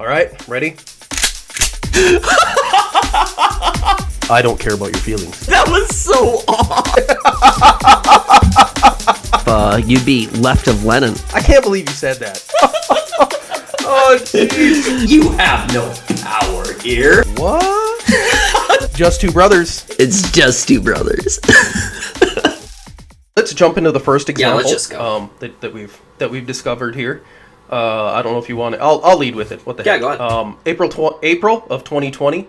All right, ready? I don't care about your feelings. That was so off. You'd be left of Lenin. I can't believe you said that. Oh, jeez. You have no power here. What? Just two brothers. It's just two brothers. Let's jump into the first example. Yeah, let's just go. That we've discovered here. I don't know if you want it. I'll lead with it. What the heck? Yeah, go ahead. April of 2020.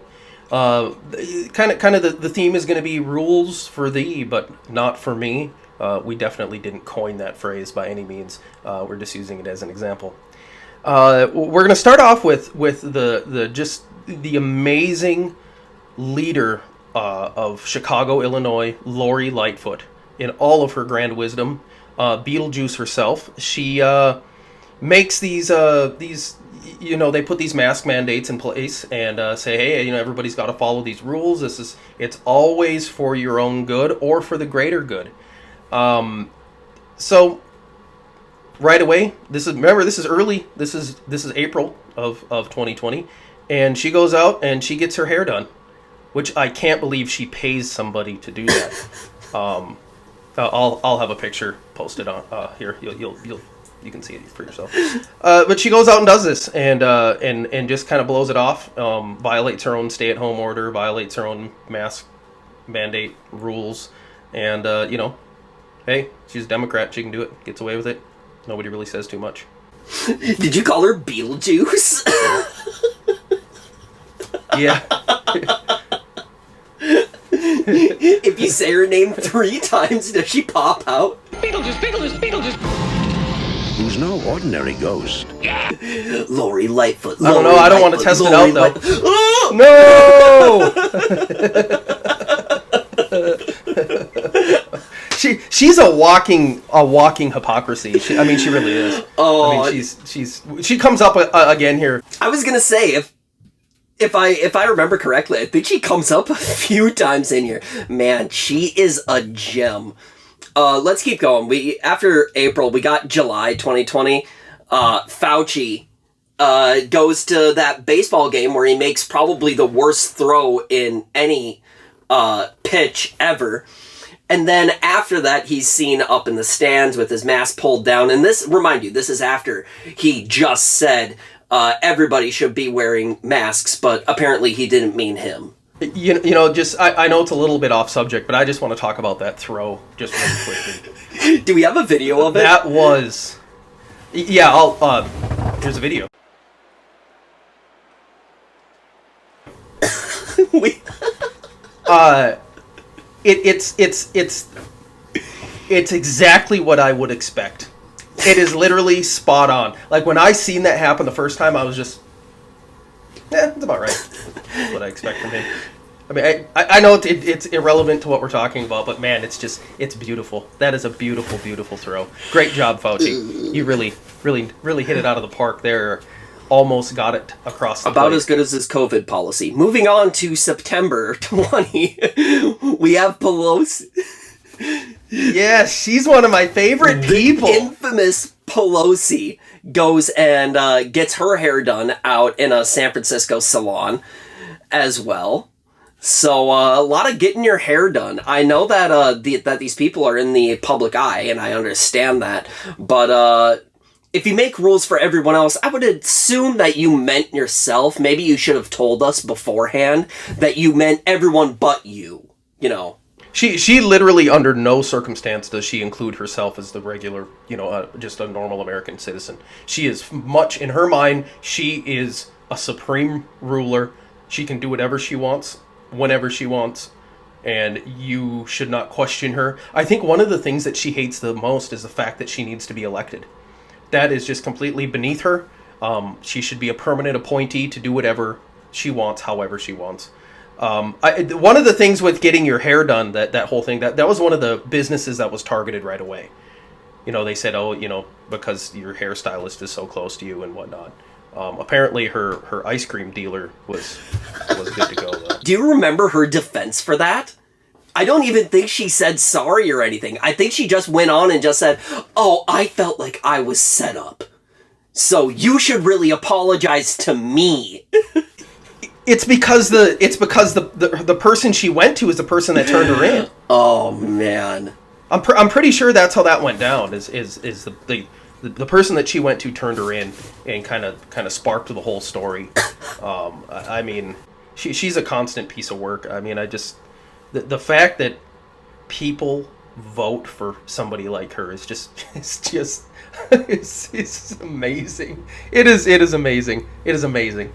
Kind of the theme is going to be rules for thee, but not for me. We definitely didn't coin that phrase by any means. We're just using it as an example. We're going to start off with the amazing leader of Chicago, Illinois, Lori Lightfoot, in all of her grand wisdom. Beetlejuice herself. She makes these they put these mask mandates in place and say, hey, everybody's got to follow these rules. It's always for your own good or for the greater good. So right away, this is early. This is April of 2020, and she goes out and she gets her hair done, which I can't believe she pays somebody to do that. I'll have a picture posted on here. You can see it for yourself. But she goes out and does this and just kind of blows it off. Violates her own stay-at-home order. Violates her own mask mandate rules. And hey, she's a Democrat. She can do it. Gets away with it. Nobody really says too much. Did you call her Beetlejuice? Yeah. If you say her name 3 times, does she pop out? Beetlejuice, Beetlejuice, Beetlejuice. Who's no ordinary ghost. Lori Lightfoot. I don't know. I don't want to test it out, though. No! She's a walking hypocrisy. She really is. Oh, she comes up again here. I was gonna say if I remember correctly, I think she comes up a few times in here. Man, she is a gem. Let's keep going. After April, we got July 2020. Fauci goes to that baseball game where he makes probably the worst throw in any pitch ever. And then after that, he's seen up in the stands with his mask pulled down. And this, remind you, this is after he just said everybody should be wearing masks, but apparently he didn't mean him. I know it's a little bit off subject, but I just want to talk about that throw just really quickly. Do we have a video of it? That was... Yeah, here's a video. It's exactly what I would expect. It is literally spot on. Like, when I seen that happen the first time, I was just... it's about right. That's what I expect from him. I mean, I know it's irrelevant to what we're talking about, but man, it's beautiful. That is a beautiful, beautiful throw. Great job, Fauci. You really, really, really hit it out of the park there. Almost got it across the About plate. as good as his COVID policy. Moving on to September 20, we have Pelosi. Yeah, she's one of my favorite people. The infamous Pelosi goes and gets her hair done out in a San Francisco salon as well. So a lot of getting your hair done. I know that that these people are in the public eye, and I understand that. But if you make rules for everyone else, I would assume that you meant yourself. Maybe you should have told us beforehand that you meant everyone but you. She literally, under no circumstance does she include herself as the regular, just a normal American citizen. She is much, in her mind, she is a supreme ruler. She can do whatever she wants, whenever she wants, and you should not question her. I think one of the things that she hates the most is the fact that she needs to be elected. That is just completely beneath her. She should be a permanent appointee to do whatever she wants, however she wants. One of the things with getting your hair done, that whole thing, that was one of the businesses that was targeted right away. They said, because your hairstylist is so close to you and whatnot. Apparently her ice cream dealer was good to go, though. Do you remember her defense for that? I don't even think she said sorry or anything. I think she just went on and just said, oh, I felt like I was set up. So you should really apologize to me. It's because the person she went to is the person that turned her in. Oh man, I'm pretty sure that's how that went down. Is the person that she went to turned her in and kind of sparked the whole story. I mean, she's a constant piece of work. I mean, the fact that people vote for somebody like her is just it's amazing. It is amazing. It is amazing.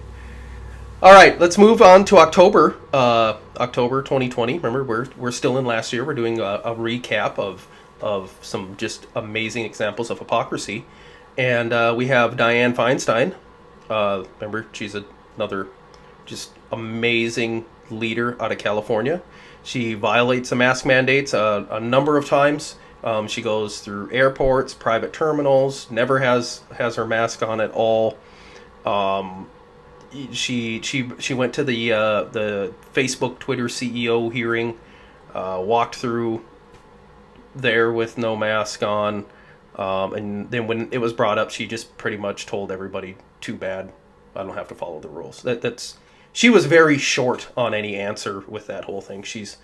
All right, let's move on to October. October 2020. Remember, we're still in last year. We're doing a recap of some just amazing examples of hypocrisy, and we have Dianne Feinstein. Remember, she's another just amazing leader out of California. She violates the mask mandates a number of times. She goes through airports, private terminals, never has her mask on at all. She went to the Facebook Twitter CEO hearing, walked through there with no mask on, and then when it was brought up, she just pretty much told everybody, "Too bad, I don't have to follow the rules." She was very short on any answer with that whole thing. She's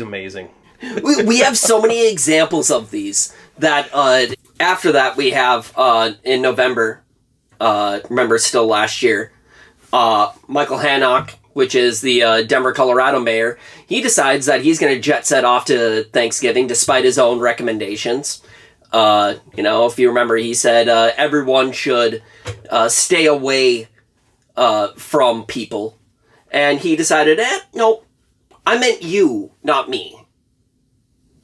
amazing. We have so many examples of these that after that we have in November, remember still last year, Michael Hancock, which is the Denver, Colorado mayor, he decides that he's going to jet set off to Thanksgiving despite his own recommendations. If you remember, he said everyone should stay away from people. And he decided, no, I meant you, not me.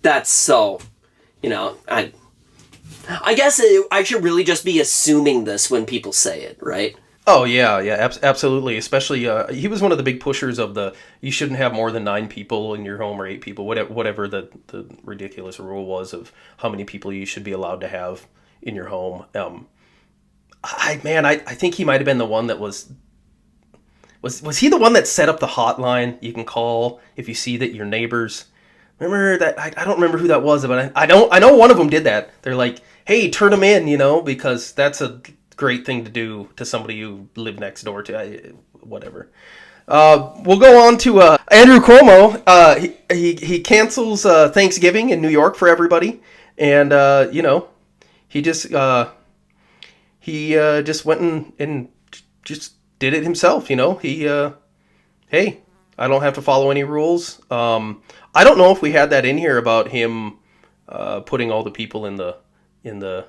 That's so, I guess I should really just be assuming this when people say it, right? Oh, yeah, absolutely. Especially, he was one of the big pushers of you shouldn't have more than 9 people in your home or 8 people, whatever the ridiculous rule was of how many people you should be allowed to have in your home. I think he might have been the one that was he the one that set up the hotline you can call if you see that your neighbors... Remember that? I don't remember who that was, but I know one of them did that. They're like, hey, turn them in, because that's a great thing to do to somebody you live next door to. Whatever. We'll go on to Andrew Cuomo. He cancels Thanksgiving in New York for everybody, and he just went and just did it himself. Hey, I don't have to follow any rules. I don't know if we had that in here about him putting all the people in the.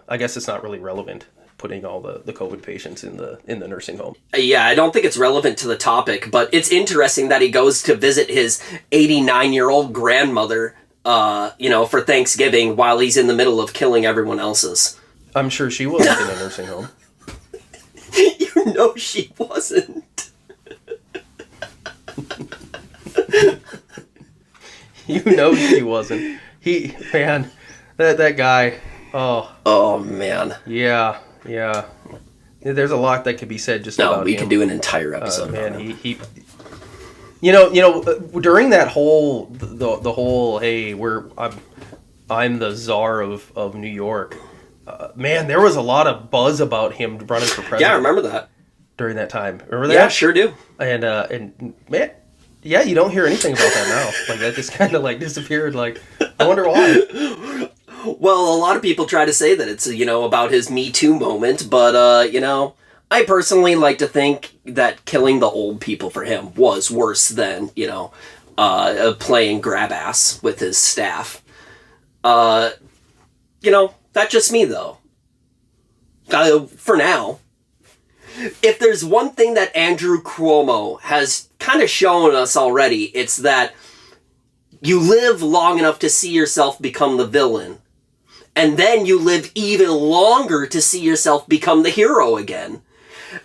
I guess it's not really relevant, putting all the COVID patients in the nursing home. Yeah, I don't think it's relevant to the topic, but it's interesting that he goes to visit his 89-year-old grandmother, for Thanksgiving while he's in the middle of killing everyone else's. I'm sure she wasn't in a nursing home. She wasn't. She wasn't. That guy. Oh man. Yeah. There's a lot that could be said just about him. We could do an entire episode. He during that whole the whole hey I'm the czar of New York. There was a lot of buzz about him running for president. Yeah, I remember that. During that time. Remember that? Yeah, sure do. And man, yeah, you don't hear anything about that now. Like, that just kind of disappeared. Like, I wonder why. Well, a lot of people try to say that it's, about his Me Too moment, but, I personally like to think that killing the old people for him was worse than, playing grab ass with his staff. That's just me, though. For now. If there's one thing that Andrew Cuomo has kind of shown us already, it's that you live long enough to see yourself become the villain, and then you live even longer to see yourself become the hero again.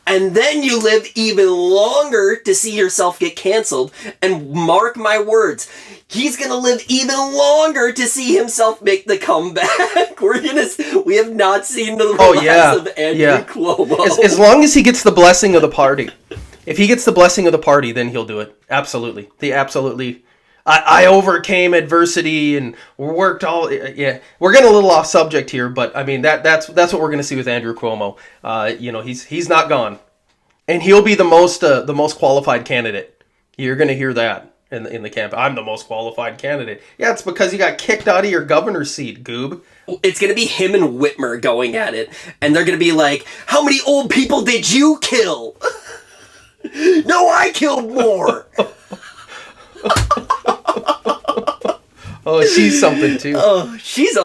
And then you live even longer to see yourself get canceled, and mark my words, he's gonna live even longer to see himself make the comeback. We have not seen the rise of Andrew Cuomo. As long as he gets the blessing of the party. If he gets the blessing of the party, then he'll do it. Absolutely. I overcame adversity and worked all. Yeah, we're getting a little off subject here, but I mean that's what we're going to see with Andrew Cuomo. He's not gone, and he'll be the most qualified candidate. You're going to hear that in the camp. I'm the most qualified candidate. Yeah, it's because you got kicked out of your governor's seat, goob. It's going to be him and Whitmer going at it, and they're going to be like, "How many old people did you kill?" No, I killed more. Oh, she's something too. Oh, she's a